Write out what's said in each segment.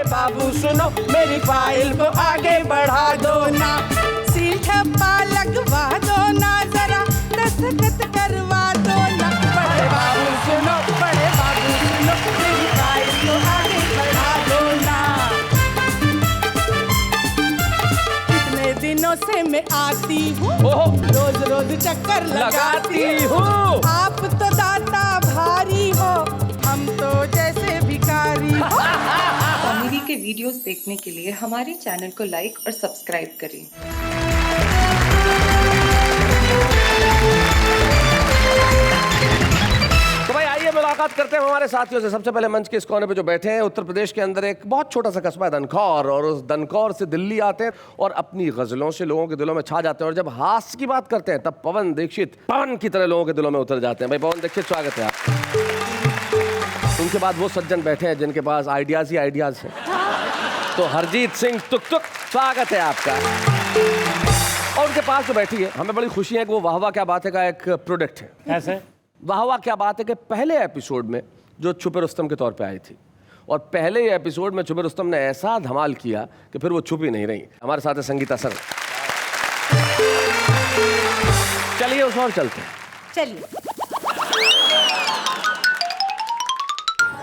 बाबू सुनो मेरी फाइल को आगे बढ़ा दो ना, सील ठप्पा लगवा दो ना, जरा दस्तखत करवा दो ना। बड़े बाबू सुनो, बड़े बाबू सुनो मेरी फाइल को आगे बढ़ा दो ना। कितने दिनों से मैं आती हूँ, रोज रोज चक्कर लगाती हूँ। आप तो दाता भारी हो, हम तो जैसे भिखारी हो। कॉमेडी के वीडियोस देखने के लिए हमारे चैनल को लाइक और सब्सक्राइब करें। तो भाई आइए मुलाकात करते हैं हमारे साथियों से। सबसे पहले मंच के इस कोने पे जो बैठे हैं, उत्तर प्रदेश के अंदर एक बहुत छोटा सा कस्बा है दनकौर, और उस दनकौर से दिल्ली आते हैं और अपनी गजलों से लोगों के दिलों में छा जाते हैं। और जब हास्य की बात करते हैं तब पवन दीक्षित पवन की तरह लोगों के दिलों में उतर जाते हैं। भाई पवन दीक्षित, स्वागत है आपका। उनके बाद वो सज्जन बैठे हैं जिनके पास आइडियाज ही आइडियाज हैं, तो हरजीत सिंह तुक तुक, स्वागत है आपका। और उनके पास जो बैठी है, हमें बड़ी खुशी है कि वो वाह वाह क्या बात है का एक प्रोडक्ट है। ऐसे वाह वाह क्या बात है कि पहले एपिसोड में जो छुपे रुस्तम के तौर पे आई थी, और पहले एपिसोड में छुपे रुस्तम ने ऐसा धमाल किया कि फिर वो छुप ही नहीं रही। हमारे साथ है संगीता सर। चलिए उस और चलते हैं। चलिए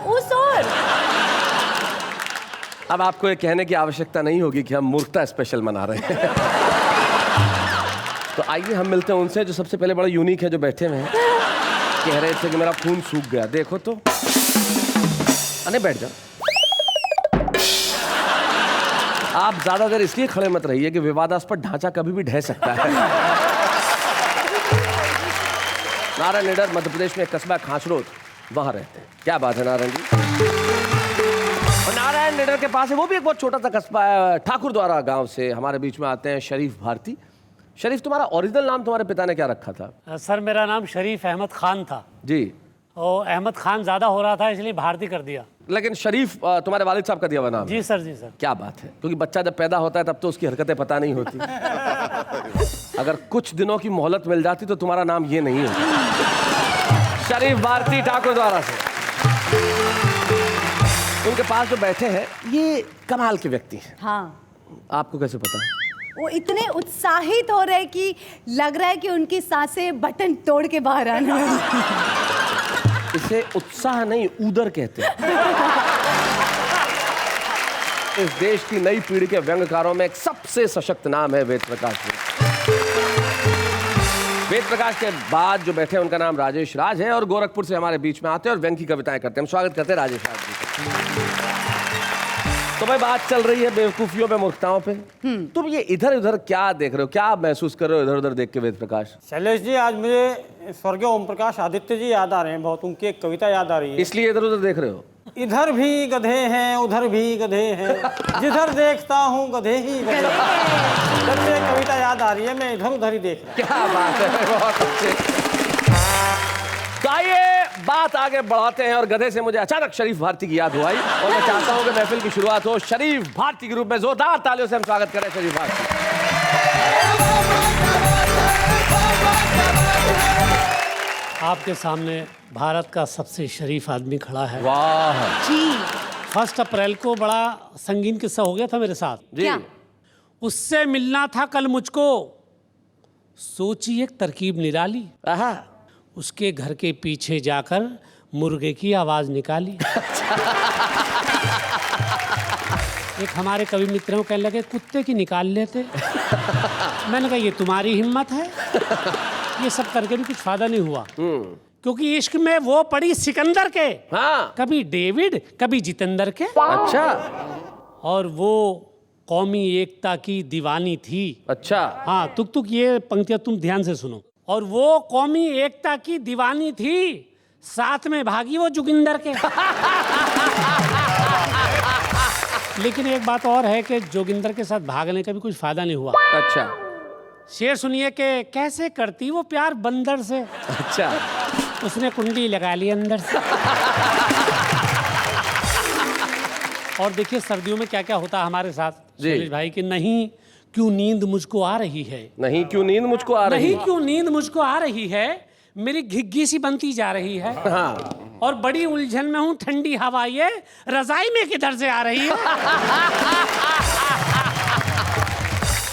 उस और। अब आपको ये कहने की आवश्यकता नहीं होगी कि हम मूर्खता स्पेशल मना रहे हैं। तो आइए हम मिलते हैं उनसे जो सबसे पहले बड़ा यूनिक है, जो बैठे हुए हैं। कह रहे थे कि मेरा खून सूख गया, देखो तो। अरे बैठ जाओ। आप ज्यादा देर इसलिए खड़े मत रहिए कि विवादास्पद ढांचा कभी भी ढह सकता है। नारायण निडर मध्य प्रदेश में एक कस्बा खांचरोद, वहां रहते हैं। क्या बात है नारायण जी। और नारायण निडर के पास है, वो भी एक बहुत छोटा सा कस्बा है, ठाकुरद्वारा गांव से हमारे बीच में आते हैं शरीफ भारती। शरीफ, तुम्हारा ओरिजिनल नाम तुम्हारे पिता ने क्या रखा था? सर मेरा नाम शरीफ अहमद खान था जी। और अहमद खान ज़्यादा हो रहा था इसलिए भारती कर दिया। लेकिन शरीफ तुम्हारे वालिद साहब का दिया हुआ नाम? जी सर, जी सर। क्या बात है, क्योंकि बच्चा जब पैदा होता है तब तो उसकी हरकतें पता नहीं होती। अगर कुछ दिनों की मोहलत मिल जाती तो तुम्हारा नाम ये नहीं होता। शरीफ भारती ठाकुरद्वारा से। उनके पास जो बैठे हैं ये कमाल के व्यक्ति हैं। हाँ, आपको कैसे पता? वो इतने उत्साहित हो रहे कि लग रहा है कि उनकी सांसें बटन तोड़ के बाहर आने वाली। इसे उत्साह नहीं, ऊदर कहते हैं। इस देश की नई पीढ़ी के व्यंग्यकारों में एक सबसे सशक्त नाम है वेद प्रकाश। वेद प्रकाश के बाद जो बैठे हैं उनका नाम राजेश राज है, और गोरखपुर से हमारे बीच में आते हैं और व्यंग की कविताएं करते हैं। हम स्वागत करते हैं राजेश राज जी। तो भाई बात चल रही है बेवकूफियों पे, मूर्खताओं पे। तुम ये इधर उधर क्या देख रहे हो, क्या महसूस कर रहे हो इधर उधर देख के वेद प्रकाश? शैलेश जी, आज मुझे स्वर्गीय ओम प्रकाश आदित्य जी याद आ रहे हैं बहुत। उनकी एक कविता याद आ रही है। इसलिए इधर उधर देख रहे हो? इधर भी गधे हैं, उधर भी गधे हैं, जिधर देखता हूँ गधे ही गधे। जब से कविता याद आ रही है, मैं इधर उधर ही देख रहा हूँ। क्या बात है, बहुत अच्छे। तो आइए बात आगे बढ़ाते हैं, और गधे से मुझे अचानक शरीफ भारती की याद हुई, और मैं चाहता हूं कि महफिल की शुरुआत हो शरीफ भारती के रूप में। जोरदार तालियों से हम स्वागत करें शरीफ भारती। आपके सामने भारत का सबसे शरीफ आदमी खड़ा है। वाह जी। 1 अप्रैल को बड़ा संगीन किस्सा हो गया था मेरे साथ। जी। क्या? उससे मिलना था कल मुझको, सोची एक तरकीब निराली। आहा। उसके घर के पीछे जाकर मुर्गे की आवाज निकाली। एक हमारे कवि मित्रों कहने लगे कुत्ते की निकाल लेते। मैंने कहा ये तुम्हारी हिम्मत है? ये सब करके भी कुछ फायदा नहीं हुआ, क्योंकि इश्क में वो पड़ी सिकंदर के। हाँ। कभी डेविड कभी जितेंद्र के। अच्छा। और वो कौमी एकता की दीवानी थी। अच्छा। हाँ, तुक तुक ये पंक्तियां तुम ध्यान से सुनो। और वो कौमी एकता की दीवानी थी, साथ में भागी वो जोगिंदर के। लेकिन एक बात और है कि जोगिंदर के साथ भागने का भी कुछ फायदा नहीं हुआ। अच्छा। शेर सुनिए कि कैसे करती वो प्यार बंदर से। अच्छा। उसने कुंडली लगा ली अंदर से। और देखिए सर्दियों में क्या क्या होता है हमारे साथ शैलेश भाई कि नहीं क्यों नींद मुझको आ रही है, नहीं क्यों नींद मुझको आ रही है, नहीं क्यों नींद मुझको आ रही है, मेरी घिग्गी सी बनती जा रही है। हाँ। और बड़ी उलझन में हूँ, ठंडी हवा ये रजाई में किधर से आ रही है?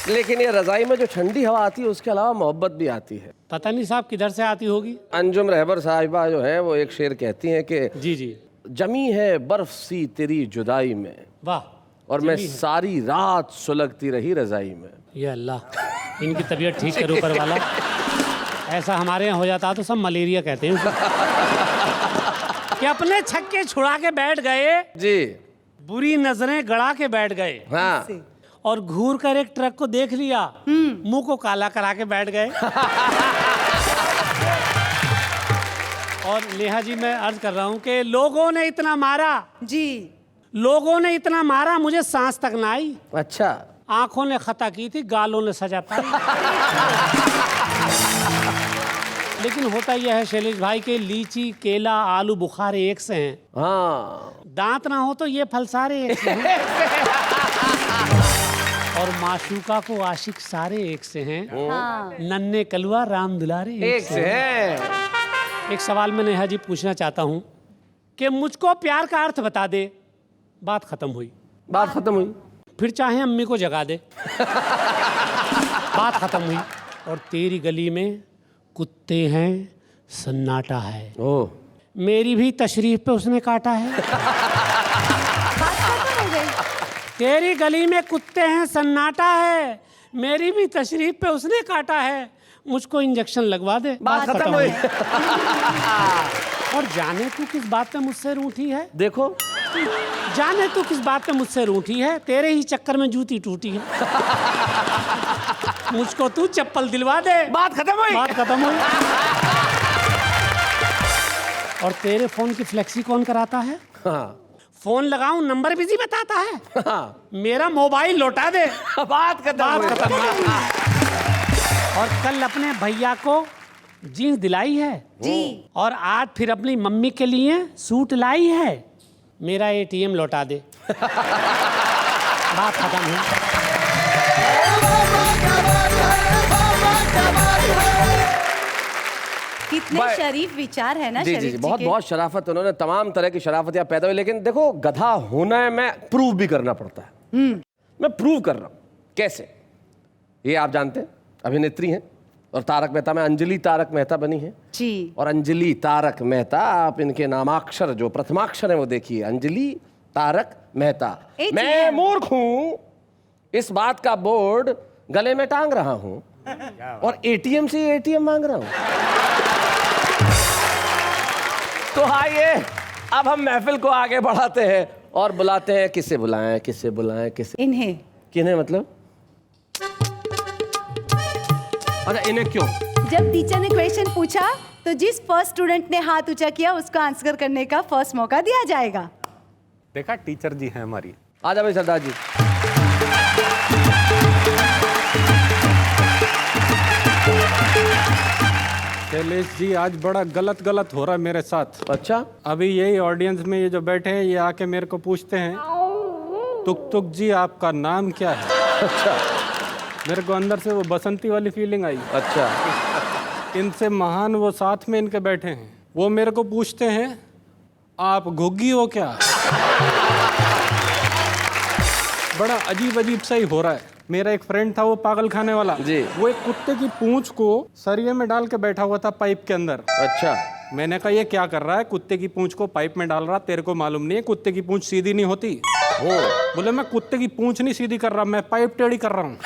लेकिन ये रजाई में जो ठंडी हवा आती है उसके अलावा मोहब्बत भी आती है। पता नहीं साहब किधर से आती होगी। अंजुम रहबर साहिबा जो है वो एक शेर कहती हैं कि जी जी, जमी है बर्फ सी तेरी जुदाई में, वाह। और मैं सारी रात सुलगती रही रजाई में। ये अल्लाह, इनकी तबीयत ठीक करो ऊपर वाला। ऐसा हमारे यहाँ हो जाता तो सब मलेरिया कहते हैं उसे। कि अपने छक्के छुड़ा के बैठ गए जी, बुरी नजरें गड़ा के बैठ गए, हाँ, और घूर कर एक ट्रक को देख लिया, मुंह को काला करा के बैठ गए। और नेहा जी, मैं अर्ज कर रहा हूं कि लोगों ने इतना मारा जी, लोगों ने इतना मारा, मुझे सांस तक ना आई। अच्छा, आंखों ने खता की थी, गालों ने सजा पाई। लेकिन होता यह है शैलेश भाई के लीची, केला, आलू बुखारे एक से हैं। हाँ, दांत ना हो तो ये फल सारे एक से हैं। और माशूका को आशिक सारे एक से हैं। नन्हे कलवा राम दुलारे एक से है। एक सवाल मैं नेहा जी पूछना चाहता हूँ कि मुझको प्यार का अर्थ बता दे। बात खत्म हुई। बात खत्म हुई। फिर चाहे अम्मी को जगा दे। बात खत्म हुई। और तेरी गली में कुत्ते हैं, सन्नाटा है। ओह, मेरी भी तशरीफ पे उसने काटा है। तेरी गली में कुत्ते हैं, सन्नाटा है, मेरी भी तशरीफ पे उसने काटा है। मुझको इंजेक्शन लगवा दे। बात खत्म हुई। और जाने तू किस बात पे मुझसे रूठी है? देखो, जाने तू किस बात पे मुझसे रूठी है? तेरे ही चक्कर में जूती टूटी है। मुझको तू चप्पल दिलवा दे। बात खत्म हुई। बात खत्म हुई। और तेरे फोन की फ्लेक्सी कौन कराता है? हाँ, फोन लगाऊं नंबर बिजी बताता है। हाँ, मेरा मोबाइल लौटा दे। बात खत्म हुई। बात खत्म हुई। और कल अपने भैया को जीन्स दिलाई है जी, और आज फिर अपनी मम्मी के लिए सूट लाई है। मेरा एटीएम लौटा दे। बात खत्म हुई। कितने शरीफ विचार है ना जी जी शरीफ जी, जी बहुत के। बहुत शराफत, उन्होंने तमाम तरह की शराफत यहाँ पैदा हुई। लेकिन देखो, गधा होना है मैं प्रूव भी करना पड़ता है। मैं प्रूव कर रहा हूँ। कैसे? ये आप जानते हैं, अभिनेत्री हैं और तारक मेहता में अंजलि तारक मेहता बनी है। जी, और अंजलि तारक मेहता, आप इनके नामाक्षर जो प्रथमाक्षर है वो देखिए, अंजलि तारक मेहता। ATM। मैं मूर्ख हूं, इस बात का बोर्ड गले में टांग रहा हूं और एटीएम से एटीएम मांग रहा हूं। तो आइए अब हम महफिल को आगे बढ़ाते हैं और बुलाते हैं, किसे बुलाएं, किसे बुलाएं, किसे, इन्हें किन्हें मतलब? अच्छा, इन्हें क्यों? जब टीचर ने क्वेश्चन पूछा तो जिस फर्स्ट स्टूडेंट ने हाथ ऊंचा किया उसको आंसर करने का फर्स्ट मौका दिया जाएगा। देखा, टीचर जी हैं हमारी। आ जाओ भाई सरदार जी। शैलेश जी, आज बड़ा गलत हो रहा है मेरे साथ। अच्छा, अभी यही ऑडियंस में ये जो बैठे हैं, ये आके मेरे को पूछते हैं, तुक तुक जी आपका नाम क्या है? अच्छा, मेरे को अंदर से वो बसंती वाली फीलिंग आई। अच्छा, इनसे महान वो साथ में इनके बैठे हैं, वो मेरे को पूछते हैं आप घुग्गी हो क्या? बड़ा अजीब अजीब सा ही हो रहा है। मेरा एक फ्रेंड था, वो पागल खाने वाला जी। वो एक कुत्ते की पूंछ को सरिये में डाल के बैठा हुआ था पाइप के अंदर। अच्छा, मैंने कहा ये क्या कर रहा है? कुत्ते की पूंछ को पाइप में डाल रहा, तेरे को मालूम नहीं है कुत्ते की पूंछ सीधी नहीं होती? बोले मैं कुत्ते की पूंछ नहीं सीधी कर रहा, मैं पाइप टेढ़ी कर रहा हूँ।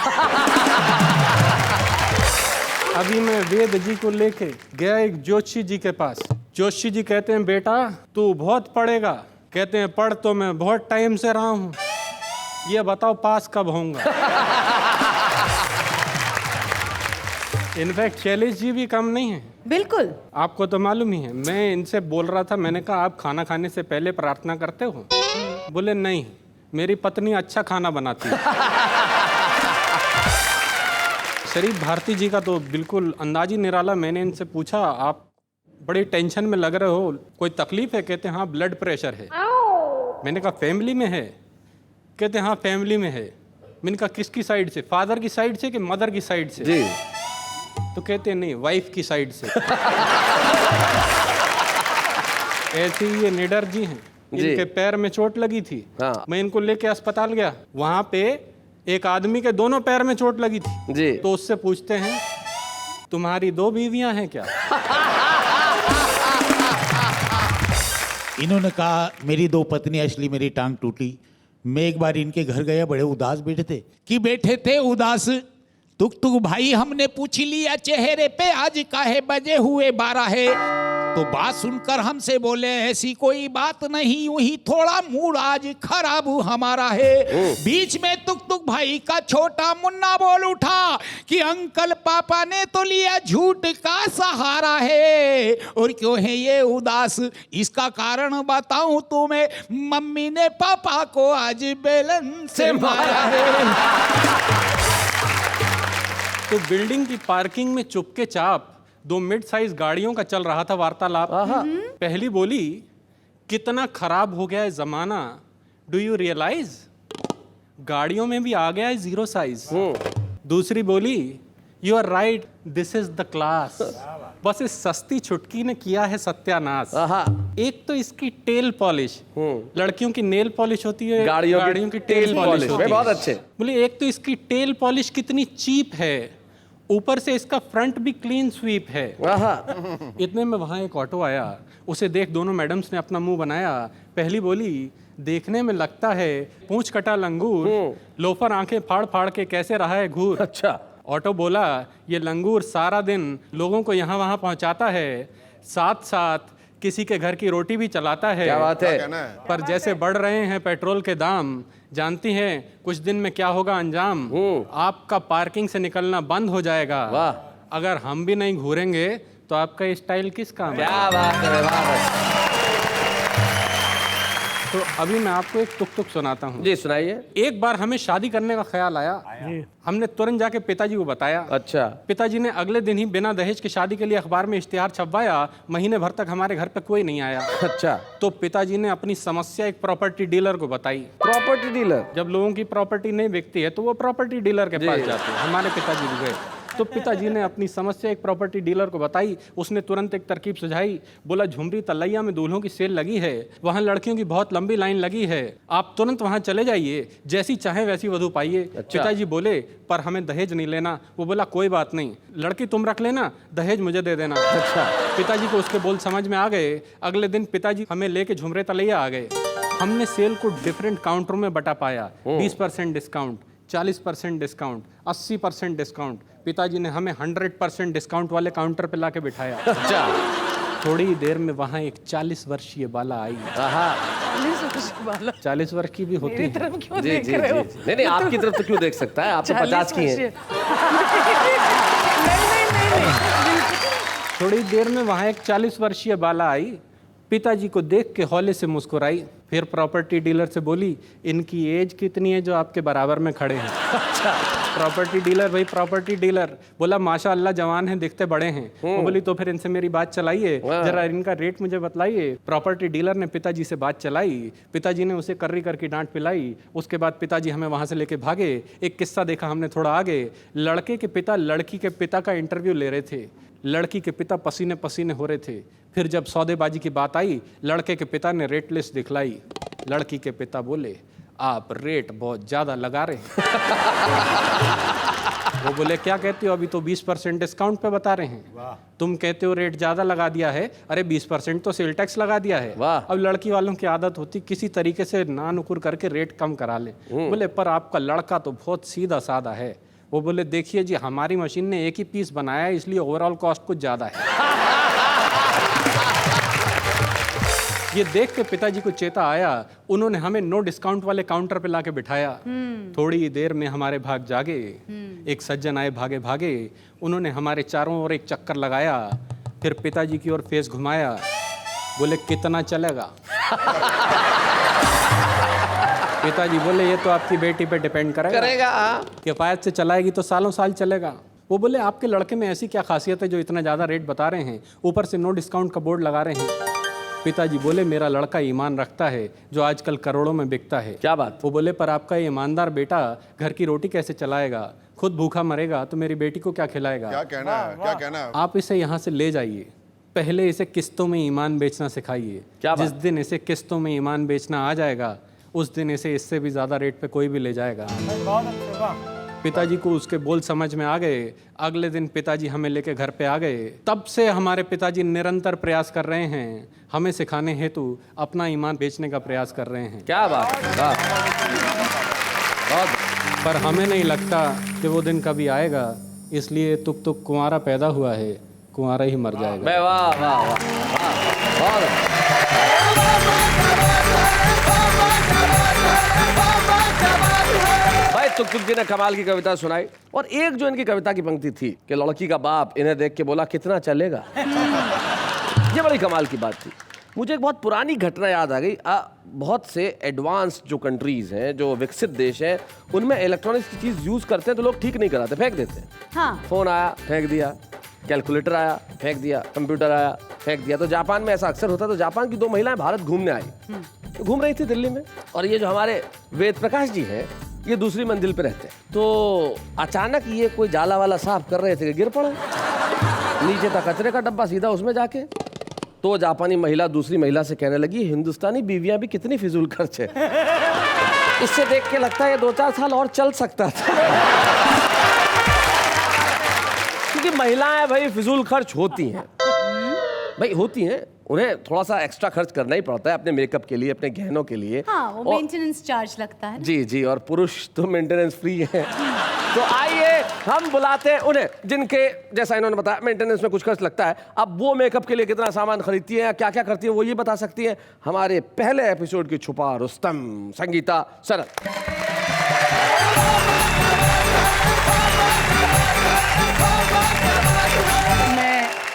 अभी मैं वेद जी को लेके गया एक जोशी जी के पास। जोशी जी कहते हैं बेटा तू बहुत पढ़ेगा। कहते हैं पढ़ तो मैं बहुत टाइम से रहा हूँ, ये बताओ पास कब होऊंगा? इनफैक्ट शैलेश जी भी कम नहीं है। बिल्कुल, आपको तो मालूम ही है। मैं इनसे बोल रहा था, मैंने कहा आप खाना खाने से पहले प्रार्थना करते हो? बोले नहीं, मेरी पत्नी अच्छा खाना बनाती है। शरीफ भारती जी का तो बिल्कुल अंदाज ही निराला। मैंने इनसे पूछा आप बड़ी टेंशन में लग रहे हो, कोई तकलीफ है? कहते हैं हाँ ब्लड प्रेशर है। मैंने कहा फैमिली में है? कहते हैं हाँ फैमिली में है। मैंने कहा किसकी साइड से, फादर की साइड से कि मदर की साइड से? जी। तो कहते हैं नहीं वाइफ की साइड से। ऐसे ही ये निडर जी हैं, जी। इनके पैर में चोट लगी थी। हाँ। मैं इनको लेके अस्पताल गया, वहां पे एक आदमी के दोनों पैर में चोट लगी थी। जी। तो उससे पूछते हैं, तुम्हारी 2 बीवियां हैं क्या? इन्होंने कहा मेरी 2 पत्नी, असली मेरी टांग टूटी। मैं एक बार इनके घर गया, बड़े उदास बैठे थे कि बैठे थे उदास। तुक भाई हमने पूछ लिया चेहरे पे आज काहे बजे हुए 12 है। तो बात सुनकर हमसे बोले ऐसी कोई बात नहीं, यूं ही थोड़ा मूड आज खराब हमारा है। बीच में तुक भाई का छोटा मुन्ना बोल उठा कि अंकल पापा ने तो लिया झूठ का सहारा है। और क्यों है ये उदास, इसका कारण बताऊं तुम्हें, मम्मी ने पापा को आज बेलन से मारा है। तो बिल्डिंग की पार्किंग में चुपके चाप 2 मिड साइज गाड़ियों का चल रहा था वार्तालाप। पहली बोली, कितना खराब हो गया है जमाना, डू यू रियलाइज? गाड़ियों में भी आ गया है 0 साइज। दूसरी बोली, you are right, this is the class. बस इस सस्ती छुटकी ने किया है सत्यानाश। एक तो इसकी टेल पॉलिश, लड़कियों की नेल पॉलिश होती है, गाड़ियों की टेल पॉलिश होती है। बहुत अच्छे। बोले एक तो इसकी टेल पॉलिश कितनी चीप है, ऊपर से इसका फ्रंट भी क्लीन स्वीप है। इतने में वहां एक ऑटो आया, उसे देख दोनों मैडम्स ने अपना मुंह बनाया। पहली बोली, देखने में लगता है पूंछ कटा लंगूर, लोफर आंखें फाड़ फाड़ के कैसे रहा है घूर। अच्छा। ऑटो बोला, ये लंगूर सारा दिन लोगों को यहाँ वहाँ पहुँचाता है, साथ साथ किसी के घर की रोटी भी चलाता है। क्या बात है। पर जैसे बढ़ रहे हैं पेट्रोल के दाम, जानती हैं कुछ दिन में क्या होगा अंजाम। आपका पार्किंग से निकलना बंद हो जाएगा। वाह। अगर हम भी नहीं घूरेंगे तो आपका ये स्टाइल किस काम है? क्या बात है, वाह। तो अभी मैं आपको एक तुक सुनाता हूँ। जी सुनाइए। एक बार हमें शादी करने का ख्याल आया। हमने तुरंत जाके पिताजी को बताया। अच्छा। पिताजी ने अगले दिन ही बिना दहेज की शादी के लिए अखबार में इश्तिहार छपवाया। महीने भर तक हमारे घर पे कोई नहीं आया। अच्छा। तो पिताजी ने अपनी समस्या एक प्रॉपर्टी डीलर को बताई। Property dealer? जब लोगों की प्रॉपर्टी नहीं बिकती है तो वो प्रॉपर्टी डीलर के पास जाते हैं। हमारे पिताजी भी गए, तो पिताजी ने अपनी समस्या एक प्रॉपर्टी डीलर को बताई। उसने तुरंत एक तरकीब सुझाई। बोला, झुमरी तलैया में दूल्हों की सेल लगी है, वहाँ लड़कियों की बहुत लंबी लाइन लगी है, आप तुरंत वहाँ चले जाइए, जैसी चाहे वैसी वधू पाइए। अच्छा। पिताजी बोले, पर हमें दहेज नहीं लेना। वो बोला, कोई बात नहीं, लड़की तुम रख लेना, दहेज मुझे दे देना। अच्छा। पिताजी को उसके बोल समझ में आ गए। अगले दिन पिताजी हमें लेके झुमरे तलैया आ गए। हमने सेल को डिफरेंट काउंटरों में बटा पाया। 20% डिस्काउंट, 40% डिस्काउंट, 80% डिस्काउंट। पिताजी ने हमें 100% डिस्काउंट वाले काउंटर पे लाके बिठाया। अच्छा। थोड़ी देर में वहाँ एक 40 वर्षीय बाला आई। 40 वर्ष की भी होती है। क्यों जी देख जी रहे हो? जी। नहीं आपकी तरफ तो क्यों देख सकता है, आप तो 50 की हैं। थोड़ी देर में वहाँ एक 40 वर्षीय बाला आई। पिताजी को देख के हौले से मुस्कुराई। फिर प्रॉपर्टी डीलर से बोली, इनकी एज कितनी है जो आपके बराबर में खड़े हैं? अच्छा। प्रॉपर्टी डीलर, भाई प्रॉपर्टी डीलर बोला, माशाअल्लाह जवान हैं, दिखते बड़े हैं। वो बोली, तो फिर इनसे मेरी बात चलाइए, जरा इनका रेट मुझे बतलाइए। प्रॉपर्टी डीलर ने पिताजी से बात चलाई। पिताजी ने उसे कर्री करके डांट पिलाई। उसके बाद पिताजी हमें वहाँ से लेके भागे। एक किस्सा देखा हमने थोड़ा आगे। लड़के के पिता लड़की के पिता का इंटरव्यू ले रहे थे। लड़की के पिता पसीने पसीने हो रहे थे। फिर जब सौदेबाजी की बात आई, लड़के के पिता ने रेट लिस्ट दिखलाई। लड़की के पिता बोले, आप रेट बहुत ज़्यादा लगा रहे हैं। वो बोले, क्या कहते हो, अभी तो 20% डिस्काउंट पे बता रहे हैं। तुम कहते हो रेट ज़्यादा लगा दिया है, अरे 20% तो सेल टैक्स लगा दिया है। अब लड़की वालों की आदत होती किसी तरीके से ना नुकुर करके रेट कम करा लें। बोले, पर आपका लड़का तो बहुत सीधा साधा है। वो बोले, देखिए जी, हमारी मशीन ने एक ही पीस बनाया है, इसलिए ओवरऑल कॉस्ट कुछ ज़्यादा है। ये देख के पिताजी को चेता आया। उन्होंने हमें नो डिस्काउंट वाले काउंटर पे लाके बिठाया। थोड़ी देर में हमारे भाग जागे। एक सज्जन आए भागे भागे। उन्होंने हमारे चारों ओर एक चक्कर लगाया। फिर पिताजी की ओर फेस घुमाया। बोले, कितना चलेगा? पिताजी बोले, ये तो आपकी बेटी पे डिपेंड करेगा। किफायत से चलाएगी तो सालों साल चलेगा। वो बोले, आपके लड़के में ऐसी क्या खासियत है जो इतना ज़्यादा रेट बता रहे हैं, ऊपर से नो डिस्काउंट का बोर्ड लगा रहे हैं? पिताजी बोले, मेरा लड़का ईमान रखता है जो आजकल करोड़ों में बिकता है। क्या बात? वो बोले, पर आपका ईमानदार बेटा घर की रोटी कैसे चलाएगा? खुद भूखा मरेगा तो मेरी बेटी को क्या खिलाएगा? क्या कहना है? आप इसे यहाँ से ले जाइए। पहले इसे किस्तों में ईमान बेचना सिखाइए। क्या बात? जिस दिन इसे किस्तों में ईमान बेचना आ जाएगा उस दिन इसे इससे भी ज़्यादा रेट पे कोई भी ले जाएगा। बहुत अच्छे, वाह। पिताजी को उसके बोल समझ में आ गए। अगले दिन पिताजी हमें लेके घर पे आ गए। तब से हमारे पिताजी निरंतर प्रयास कर रहे हैं, हमें सिखाने हेतु अपना ईमान बेचने का प्रयास कर रहे हैं। क्या बात है, वाह। बहुत पर हमें नहीं लगता कि वो दिन कभी आएगा, इसलिए तुक तुक कुंवारा पैदा हुआ है, कुंवारा ही मर जाएगा। वाह वाह वाह वाह, बहुत अच्छा। भाई तुक तुक जी ने कमाल की कविता सुनाई। और एक जो इनकी कविता की पंक्ति थी कि लड़की का बाप इन्हें देख के बोला कितना चलेगा, ये बड़ी कमाल की बात थी। मुझे एक बहुत पुरानी घटना याद आ गई। बहुत से एडवांस जो कंट्रीज हैं, जो विकसित देश हैं, उनमें इलेक्ट्रॉनिक्स की चीज़ यूज़ करते हैं तो लोग ठीक नहीं कराते, फेंक देते हैं। हाँ। फ़ोन आया फेंक दिया, कैलकुलेटर आया फेंक दिया, कंप्यूटर आया फेंक दिया। तो जापान में ऐसा अक्सर होता है। तो जापान की 2 महिलाएं भारत घूमने आई, तो घूम रही थी दिल्ली में, और ये जो हमारे वेद प्रकाश जी हैं ये दूसरी मंजिल पे रहते हैं। तो अचानक ये कोई जाला वाला साफ कर रहे थे कि गिर पड़ा नीचे था कचरे का डब्बा, सीधा उसमें जाके। तो जापानी महिला दूसरी महिला से कहने लगी, हिंदुस्तानी बीवियां भी कितनी फिजूल खर्च है, इससे देख के लगता है ये 2-4 साल और चल सकता था। क्योंकि महिलाएं भाई फिजूल खर्च होती हैं, भाई होती हैं, उन्हें थोड़ा सा एक्स्ट्रा खर्च करना ही पड़ता है अपने मेकअप के लिए, अपने गहनों के लिए। हाँ, वो मेंटेनेंस चार्ज लगता है ना। जी जी, और पुरुष तो मेंटेनेंस फ्री है। तो आइए हम बुलाते हैं उन्हें जिनके जैसा इन्होंने बताया मेंटेनेंस में कुछ खर्च लगता है। अब वो मेकअप के लिए कितना सामान खरीदती है, क्या क्या करती है, वो ये बता सकती है। हमारे पहले एपिसोड की छुपा रुस्तम संगीता सरन।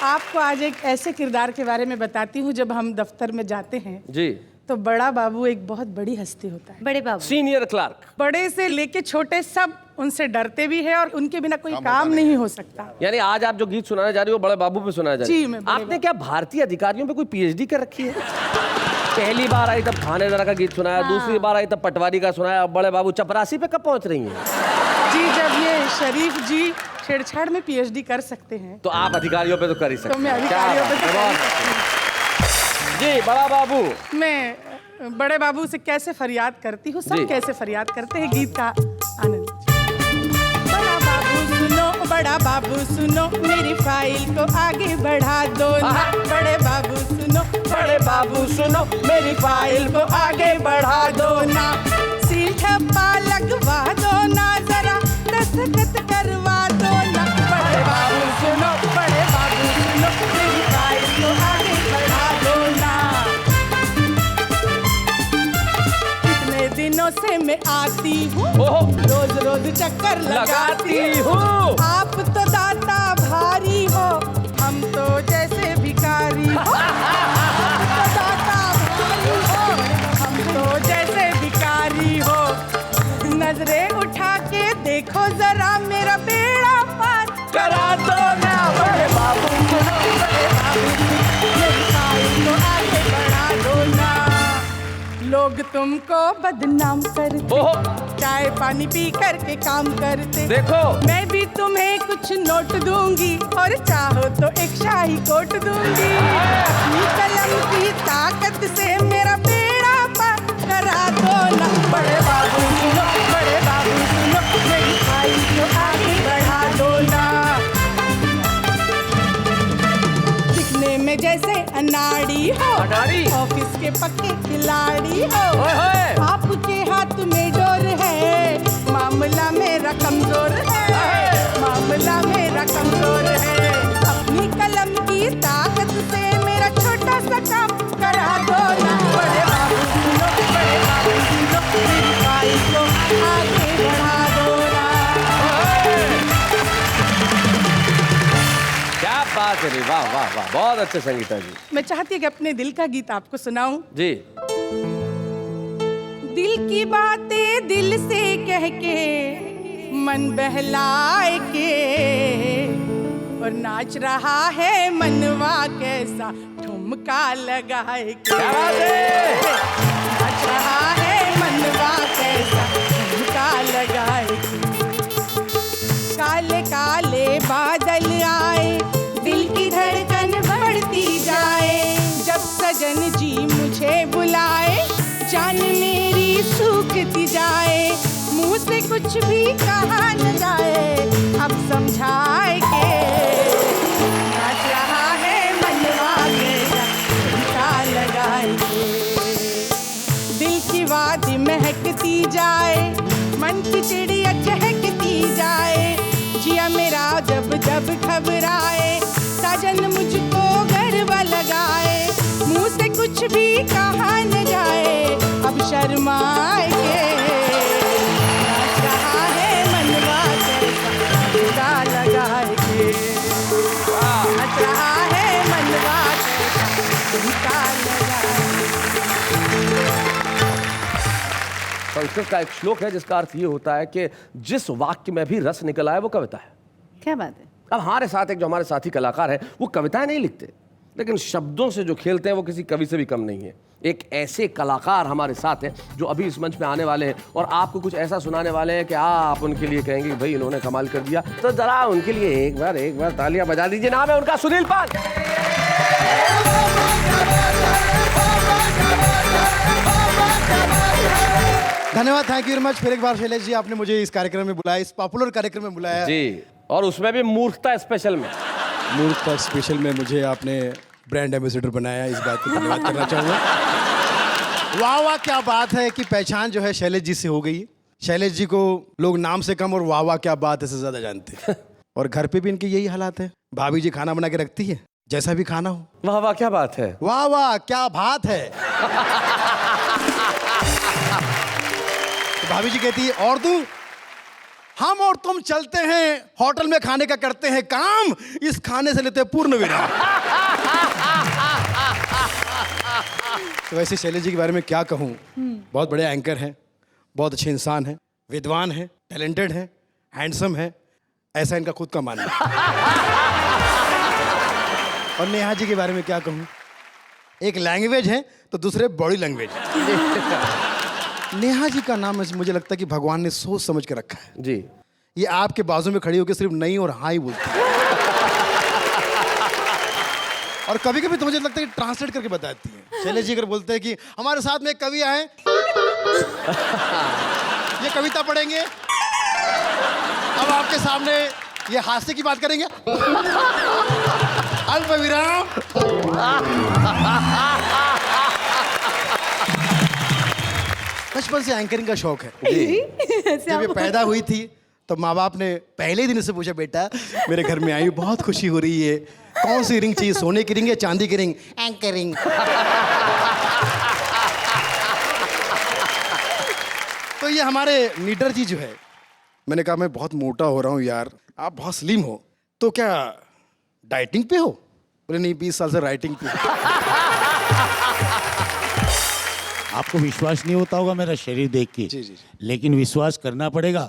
आपको आज एक ऐसे किरदार के बारे में बताती हूँ। जब हम दफ्तर में जाते हैं जी, तो बड़ा बाबू एक बहुत बड़ी हस्ती होता है। बड़े बाबू, सीनियर क्लार्क, बड़े से लेके छोटे सब उनसे डरते भी है और उनके बिना कोई काम नहीं हो सकता। यानी आज आप जो गीत सुनाने जा रही हो बड़े बाबू पे सुनाया जा रही जी, है। मैं बड़े आपने क्या भारतीय अधिकारियों पे कोई पीएचडी कर रखी है? पहली बार आई तब थानेदार का गीत सुनाया, दूसरी बार आई तब पटवारी का सुनाया, अब बड़े बाबू चपरासी पे कब पहुंच रही हैं? जी, जब ये शरीफ जी छेड़छाड़ में पीएचडी कर सकते हैं तो आप अधिकारियों पे तो कर ही सकते तो मैं अधिकारियों पे तो कर ही जी। बड़ा बाबू, मैं बड़े बाबू से कैसे फरियाद करती हूँ, जी। सब कैसे फरियाद करते हैं, गीत का आनंद। बड़ा बाबू सुनो मेरी फाइल को आगे बढ़ा दो ना। बड़े बाबू सुनो, बड़े बाबू सुनो मेरी फाइल को आगे बढ़ा दो ना। सील ठप्पा लगवा दो ना, जरा दस्तखत करवा दो ना। बड़े बाबू सुनो, बड़े बाबू सुनो मेरी फाइल को आगे बढ़ा दो ना। कितने दिनों से मैं आती हूँ, रोज रोज चक्कर लगाती हूँ। आप तो दाता भारी हो, हम तो जैसे भिखारी हो। आप तो दाता भारी हो, हम तो जैसे भिखारी हो। नजरें उठा के देखो जरा मेरा बेड़ा पार करा दो ना। बड़े बाबू सुनो, बड़े बाबू सुनो मेरी फाइल को आगे बढ़ा दो ना। लोग तुमको बदनाम करते, चाय पानी पी करके काम करते। देखो मैं भी तुम्हें कुछ नोट दूंगी और चाहो तो एक शाही कोट दूंगी। अपनी कलम की ताकत से मेरा बेड़ा पार करा दो ना। बड़े बाबू सुनो, बड़े बाबू सुनो मेरी फाइल को आगे बढ़ा दो ना। दिखने में जैसे अनाड़ी हो, ऑफिस के पक्के खिलाड़ी हो। आपके हाथ में डोर है, मामला मेरा कमजोर है, मामला मेरा कमजोर है। अपनी कलम की ताकत से मेरा छोटा सा काम करा दो ना। बड़े बाबू सुनो, बड़े बाबू सुनो मेरी फाइल को आगे बढ़ा दो ना। क्या बात है, वाह वाह वाह, बहुत अच्छे संगीता जी। मैं चाहती हूँ कि अपने दिल का गीत आपको सुनाऊं। जी, दिल की बातें दिल से कह के मन बहलाए के, और नाच रहा है मनवा कैसा ठुमका लगाए के। नाच रहा है मनवा कैसा ठुमका लगाए के। काले काले बादल आए, दिल की धड़कन बढ़ती कुछ भी कहा न जाए, अब समझाए के नाच रहा है मनवा मेरा झुमका लगाए के। दिल की वादी महकती जाए, मन की चिड़िया चहकती जाए, जिया मेरा जब जब घबराए, साजन मुझको गरबा लगाए। मुंह से कुछ भी कहा न जाए, अब शर्माए के नाच रहा है मनवा कैसा झुमका लगाए के। नाच रहा है मनवा कैसा झुमका लगाए। संस्कृत का एक श्लोक है जिसका अर्थ ये होता है कि जिस वाक्य में भी रस निकल आए वो कविता है। क्या बात है? अब हमारे साथ एक जो हमारे साथी कलाकार है वो कविताएं नहीं लिखते, लेकिन शब्दों से जो खेलते हैं वो किसी कवि से भी कम नहीं है। एक ऐसे कलाकार हमारे साथ हैं जो अभी इस मंच पे आने वाले हैं और आपको कुछ ऐसा सुनाने वाले हैं कि आप उनके लिए कहेंगे कि भाई इन्होंने कमाल कर दिया। तो जरा उनके लिए एक बार तालियां बजा दीजिए। नाम है उनका सुनील पाल। धन्यवाद, थैंक यू वेरी मच। फिर एक बार शैलेश जी, आपने मुझे इस कार्यक्रम में बुलाया, इस पॉपुलर कार्यक्रम में बुलाया जी, और उसमें भी मूर्खता स्पेशल में। मूर्खता स्पेशल में मुझे आपने ब्रांड एम्बेसडर बनाया, इस बात का धन्यवाद करना चाहूँगा। वाह वाह, क्या बात है कि पहचान जो है शैलेश जी से हो गई। शैलेश जी को लोग नाम से कम और वाह वाह क्या बात है से ज़्यादा जानते हैं। और घर पे भी इनके यही हालात है। भाभी जी खाना बना के रखती है, जैसा भी खाना हो। वाह वाह क्या बात है, वाह वाह क्या बात है। भाभी जी कहती है और तू, हम और तुम चलते हैं होटल में खाने का करते हैं काम, इस खाने से लेते हैं पूर्ण विराम। तो वैसे शैलेश जी के बारे में क्या कहूँ, बहुत बड़े एंकर हैं, बहुत अच्छे इंसान हैं, विद्वान हैं, टैलेंटेड हैं, हैंडसम हैं, ऐसा इनका खुद का मानना है। और नेहा जी के बारे में क्या कहूँ, एक लैंग्वेज है तो दूसरे बॉडी लैंग्वेज। नेहा जी का नाम मुझे लगता है कि भगवान ने सोच समझ के रखा है जी। ये आपके बाजू में खड़ी होकर सिर्फ नहीं और हाँ ही बोलती है। और कभी कभी तो मुझे लगता है कि ट्रांसलेट करके बताती है। शैलेश जी अगर बोलते हैं कि हमारे साथ में एक कवि आए, ये कविता पढ़ेंगे, अब आपके सामने ये हास्य की बात करेंगे, अल्प विराम। बचपन से एंकरिंग का शौक है। जब ये पैदा हुई थी तो माँ बाप ने पहले दिन से पूछा, बेटा मेरे घर में आई, बहुत खुशी हो रही है, कौन सी रिंग चाहिए, सोने की रिंग या चांदी की रिंग? एंकरिंग। तो ये हमारे नीडर जी जो है, मैंने कहा मैं बहुत मोटा हो रहा हूँ यार, आप बहुत स्लिम हो, तो क्या डाइटिंग पे हो? बोले नहीं, 20 साल से राइटिंग पे। आपको विश्वास नहीं होता होगा मेरा शरीर देख के, जी। लेकिन विश्वास करना पड़ेगा।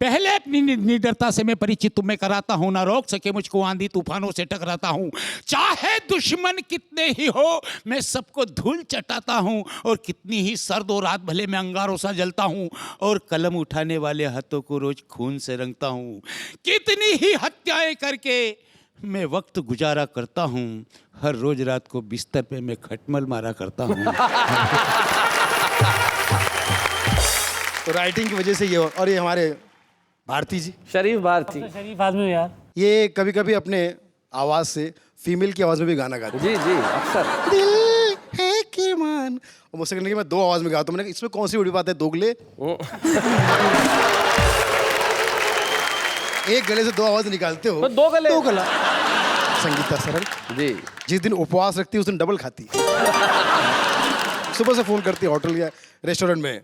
पहले अपनी निडरता से मैं परिचित तुम्हें कराता हूँ, ना रोक सके मुझको आंधी तूफानों से टकराता हूँ। चाहे दुश्मन कितने ही हो, मैं सबको धूल चटाता हूँ, और कितनी ही सर्द और रात भले मैं अंगारों सा जलता हूँ, और कलम उठाने वाले हाथों को रोज खून से रंगता हूँ। कितनी ही हत्याएं करके मैं वक्त गुजारा करता हूँ, हर रोज रात को बिस्तर पे मैं खटमल मारा करता हूँ। तो राइटिंग की वजह से ये, और ये हमारे भारती जी, शरीफ भारती, शरीफ आदमी हो यार। ये कभी कभी अपने आवाज से फीमेल की आवाज में भी गाना गाते जी जी, अक्सर। दिल है कि मान, और मुझसे कहने कि मैं 2 आवाज में गाता हूँ। मैंने कहा इसमें कौन सी बड़ी बात है, दोगले। एक गले से 2 आवाज निकालते हो, 2 गले, 2 गला। संगीता सरल जी, जिस दिन उपवास रखती है उस दिन डबल खाती है। सुबह से फोन करती है होटल या रेस्टोरेंट में,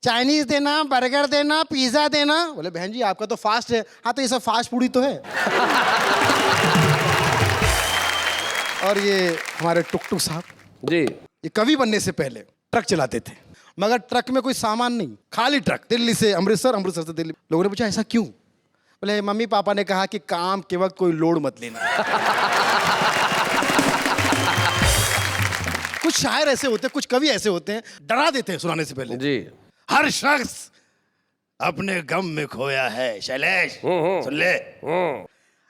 चाइनीज देना, बर्गर देना, पिज्जा देना। बोले बहन जी आपका तो फास्ट है। हाँ तो ये सब फास्ट फूड ही तो है। और ये हमारे टुकटुक साहब जी, ये कवि बनने से पहले ट्रक चलाते थे, मगर ट्रक में कोई सामान नहीं, खाली ट्रक। दिल्ली से अमृतसर, अमृतसर से दिल्ली। लोगों ने पूछा ऐसा क्यों? बोले मम्मी पापा ने कहा कि काम के वक्त कोई लोड मत लेना। कुछ शायर ऐसे होते हैं, कुछ कवि ऐसे होते हैं, डरा देते हैं सुनाने से पहले जी। हर शख्स अपने गम में खोया है। शैलेश सुन ले,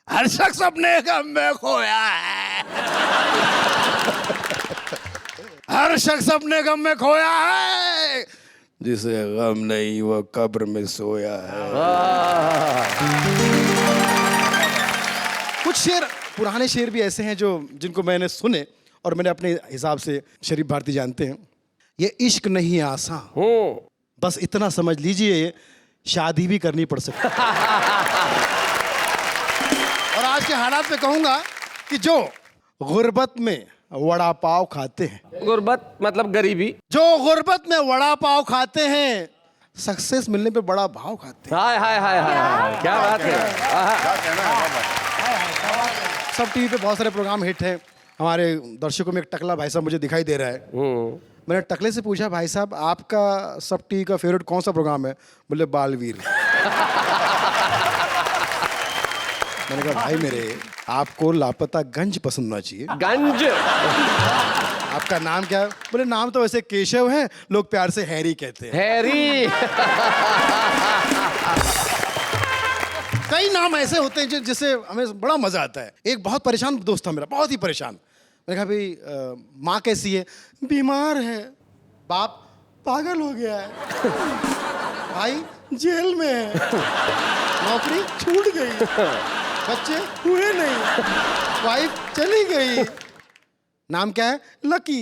हर शख्स अपने गम में खोया है। हर शख्स अपने गम में खोया है। जिसे गम नहीं वो कब्र में सोया है। कुछ शेर, पुराने शेर भी ऐसे हैं जो जिनको मैंने सुने और मैंने अपने हिसाब से शरीफ भारती जानते हैं। ये इश्क नहीं आसान, बस इतना समझ लीजिए शादी भी करनी पड़ सकती है। और आज के हालात में कहूंगा कि जो गुर्बत में वड़ा पाव खाते हैं, गुर्बत मतलब गरीबी, जो गुर्बत में वड़ा पाव खाते हैं सक्सेस मिलने पे बड़ा भाव खाते हैं। हाय हाय हाय हाय, क्या बात है। सब टीवी पे बहुत सारे प्रोग्राम हिट हैं। हमारे दर्शकों में एक टकला भाई साहब मुझे दिखाई दे रहा है। मैंने टकले से पूछा, भाई साहब आपका सब टीवी का फेवरेट कौन सा प्रोग्राम है? बोले बालवीर। मैंने कहा भाई मेरे, आपको लापता गंज पसंद होना चाहिए। गंज? आपका नाम क्या है? बोले नाम तो वैसे केशव है, लोग प्यार से हैरी कहते हैं। हैरी? कई नाम ऐसे होते हैं जिससे हमें बड़ा मजा आता है। एक बहुत परेशान दोस्त था मेरा, बहुत ही परेशान। मैंने कहा भाई माँ कैसी है? बीमार है। बाप पागल हो गया है। भाई जेल में है। नौकरी छूट गई। बच्चे हुए नहीं। वाइफ चली गई। नाम क्या है? लकी।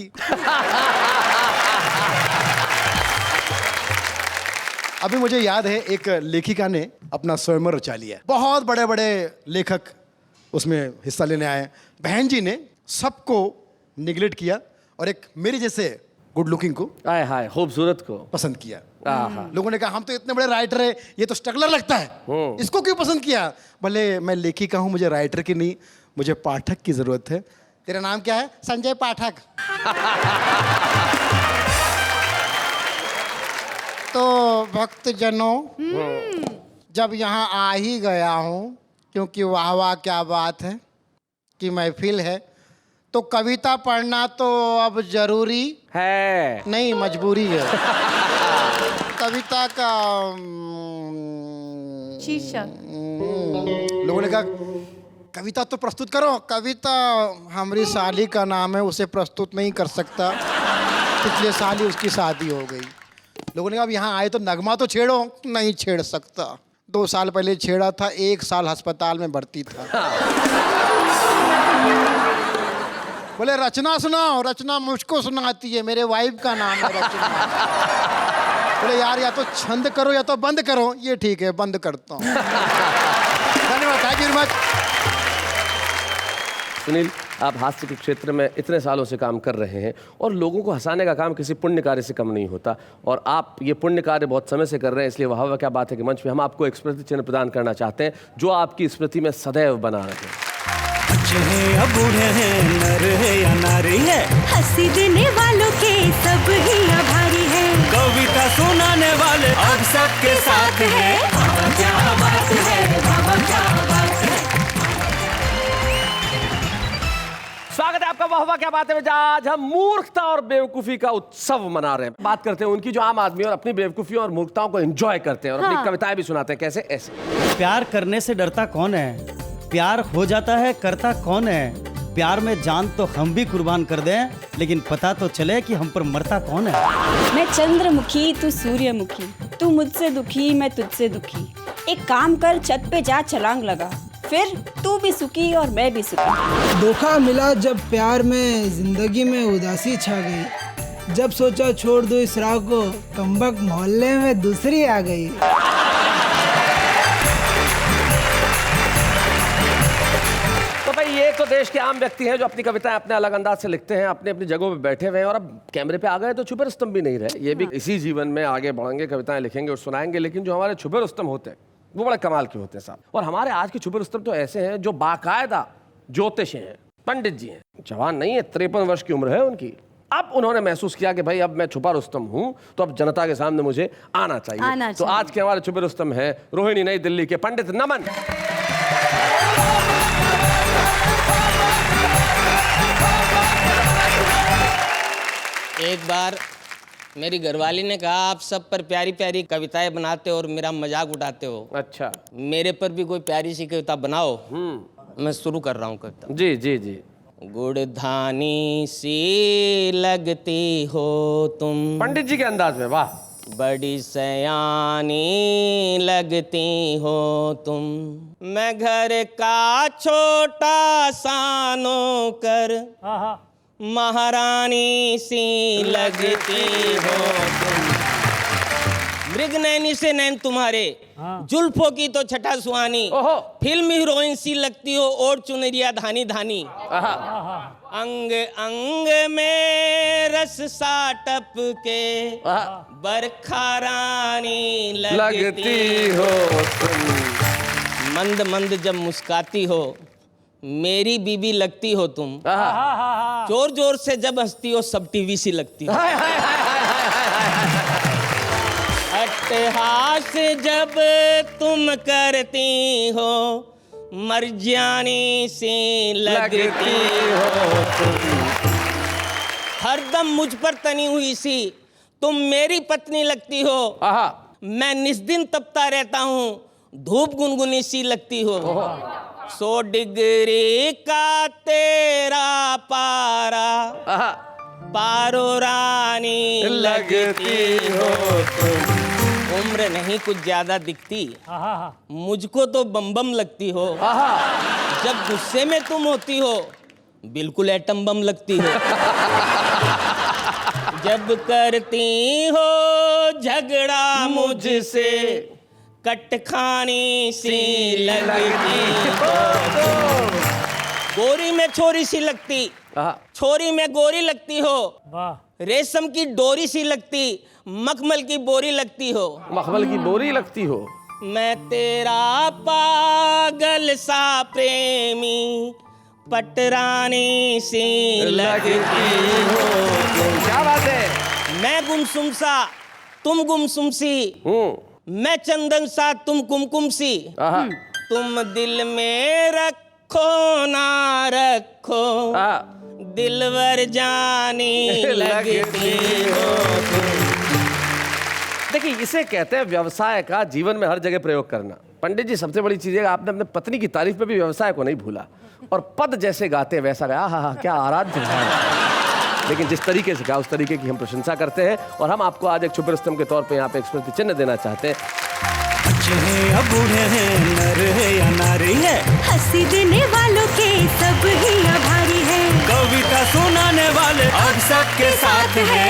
अभी मुझे याद है एक लेखिका ने अपना स्वयंवर रचा लिया। बहुत बड़े बड़े लेखक उसमें हिस्सा लेने आए। बहन जी ने सबको निगलेक्ट किया और एक मेरे जैसे गुड लुकिंग को, हाय हाय, खूबसूरत को पसंद किया। लोगों ने कहा हम तो इतने बड़े राइटर है, ये तो स्ट्रगलर लगता है, इसको क्यों पसंद किया? भले मैं लेखिका हूं, मुझे राइटर की नहीं, मुझे पाठक की जरूरत है। तेरा नाम क्या है? संजय पाठक। तो भक्त जनों, जब यहाँ आ ही गया हूँ, क्योंकि वाह वाह क्या बात है कि महफिल है, तो कविता पढ़ना तो अब जरूरी है नहीं, मजबूरी है। कविता का शीर्षक लोगों ने कहा कविता तो प्रस्तुत करो। कविता हमारी साली का नाम है, उसे प्रस्तुत नहीं कर सकता। पिछले साल ही उसकी शादी हो गई। लोगों ने कहा अब यहाँ आए तो नगमा तो छेड़ो। नहीं छेड़ सकता। 2 साल पहले छेड़ा था, 1 साल अस्पताल में भर्ती था। बोले रचना सुनाओ। रचना मुझको सुनाती है, मेरे वाइफ का नाम है रचना। बोले यार या तो छंद करो या तो बंद करो। ये ठीक है, बंद करता हूँ। धन्यवाद, thank you very much. Sunil, आप हास्य के क्षेत्र में इतने सालों से काम कर रहे हैं और लोगों को हंसाने का काम किसी पुण्य कार्य से कम नहीं होता, और आप ये पुण्य कार्य बहुत समय से कर रहे हैं, इसलिए वाह वाह क्या बात है कि मंच पे हम आपको एक स्मृति चिन्ह प्रदान करना चाहते हैं जो आपकी स्मृति में सदैव बना रहे। बच्चे हैं या बूढ़े हैं, नर है या नारी है, हंसी देने वालों के सब ही आभारी है। कविता सुनाने वाले अब सबके साथ है। बाबा क्या बात है, बाबा क्या बात है। स्वागत है आपका वाह वाह क्या बात है में। आज हम मूर्खता और बेवकूफी का उत्सव मना रहे हैं। बात करते हैं उनकी जो आम आदमी और अपनी बेवकूफी और मूर्खताओं को एंजॉय करते हैं और अपनी कविताएं भी सुनाते हैं। कैसे? ऐसे। प्यार करने से डरता कौन है, प्यार हो जाता है करता कौन है। प्यार में जान तो हम भी कुर्बान कर दें, लेकिन पता तो चले कि हम पर मरता कौन है। मैं चंद्रमुखी तू सूर्यमुखी, तू मुझसे दुखी मैं तुझसे दुखी। एक काम कर, छत पे जा छलांग लगा, फिर तू भी सुखी और मैं भी सुखी। धोखा मिला जब प्यार में, जिंदगी में उदासी छा गई। जब सोचा छोड़ दो इस राह को, कमबख्त मोहल्ले में दूसरी आ गई। तो भाई ये तो देश के आम व्यक्ति हैं जो अपनी कविताएं अपने अलग अंदाज से लिखते हैं, अपने अपनी जगहों पे बैठे हुए हैं और अब कैमरे पे आ गए तो छुपे रुस्तम भी नहीं रहे। ये भी इसी जीवन में आगे बढ़ेंगे, कविताएं लिखेंगे और सुनाएंगे। लेकिन जो हमारे छुपे रुस्तम होते हैं वो बड़े कमाल के होते हैं साहब। और हमारे आज के छुपे रुस्तम तो ऐसे हैं जो बाकायदा ज्योतिष हैं, पंडित जी हैं। जवान नहीं है, 53 वर्ष की उम्र है उनकी। अब उन्होंने महसूस किया कि भाई अब मैं छुपा रुस्तम हूं तो अब जनता के सामने मुझे आना चाहिए। तो आज के हमारे छुपे रुस्तम हैं रोहिणी नई दिल्ली के पंडित नमन। एक बार मेरी घरवाली ने कहा आप सब पर प्यारी प्यारी कविताएं बनाते हो और मेरा मजाक उड़ाते हो। अच्छा, मेरे पर भी कोई प्यारी सी कविता बनाओ। मैं शुरू कर रहा हूँ कविता। जी जी जी। गुड़धानी सी लगती हो तुम। पंडित जी के अंदाज में, वाह। बड़ी सयानी लगती हो तुम। मैं घर का छोटा सा नौकर महारानी सी लगती हो तुम। मृग नैनी से नैन तुम्हारे, जुल्फों की तो छठा सुहानी। फिल्म हीरोइन सी लगती हो और चुनरिया धानी धानी। अंग अंग में रस सा टपके बरखा रानी लगती हो तुम। मंद मंद जब मुस्काती हो मेरी बीबी लगती हो तुम। जोर जोर से जब हंसती हो सब टीवी सी लगती हो। अट्टहास जब तुम करती हो मर्जानी सी लगती हो तुम। हरदम मुझ पर तनी हुई सी तुम मेरी पत्नी लगती हो। मैं निस्दिन तपता रहता हूँ धूप गुनगुनी सी लगती हो। 100 डिग्री का तेरा पारा पारो रानी लगती हो तुम। उम्र नहीं कुछ ज्यादा दिखती मुझको तो बम बम लगती हो। जब गुस्से में तुम होती हो बिल्कुल एटम बम लगती हो। जब करती हो झगड़ा मुझसे कट खानी सी लगती हो। गोरी में छोरी सी लगती छोरी में गोरी लगती हो। रेशम की डोरी सी लगती मखमल की बोरी लगती हो। मखमल की बोरी लगती हो। मैं तेरा पागल सा प्रेमी पटरानी सी लगती हो। क्या बात है। मैं गुमसुम सा तुम गुमसुम सी। मैं चंदन सा तुम कुमकुम सी। तुम दिल में रखो ना रखो दिलवर जानी लगती हो। देखिए इसे कहते हैं व्यवसाय का जीवन में हर जगह प्रयोग करना। पंडित जी सबसे बड़ी चीज है आपने अपने पत्नी की तारीफ में भी व्यवसाय को नहीं भूला और पद जैसे गाते वैसा गाया। हाँ क्या आराध्य है। लेकिन जिस तरीके से कहा उस तरीके की हम प्रशंसा करते हैं और हम आपको आज एक छुपे रुस्तम के तौर पे यहाँ पे एक स्मृति चिन्ह देना चाहते हैं। बच्चे हैं या बूढ़े हैं नर है या नारी है हंसी देने वालों के सब ही आभारी है। कविता सुनाने वाले अब सबके साथ है।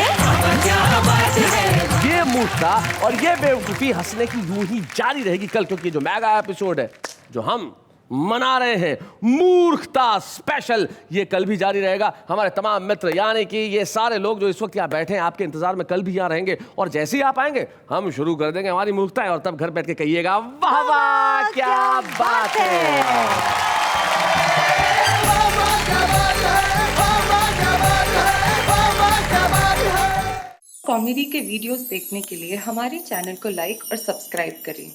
क्या बात है। ये मूर्खता और ये बेवकूफी हंसने की यूं ही जारी रहेगी कल, क्योंकि जो मेगा एपिसोड है जो हम मना रहे हैं मूर्खता स्पेशल, ये कल भी जारी रहेगा। हमारे तमाम मित्र यानी कि ये सारे लोग जो इस वक्त यहाँ बैठे हैं आपके इंतजार में कल भी यहाँ रहेंगे और जैसे ही आप आएंगे हम शुरू कर देंगे हमारी मूर्खताएं और तब घर बैठ के कहिएगा वाह वाह क्या बात है। कॉमेडी के वीडियोस देखने के लिए हमारे चैनल को लाइक और सब्सक्राइब करें।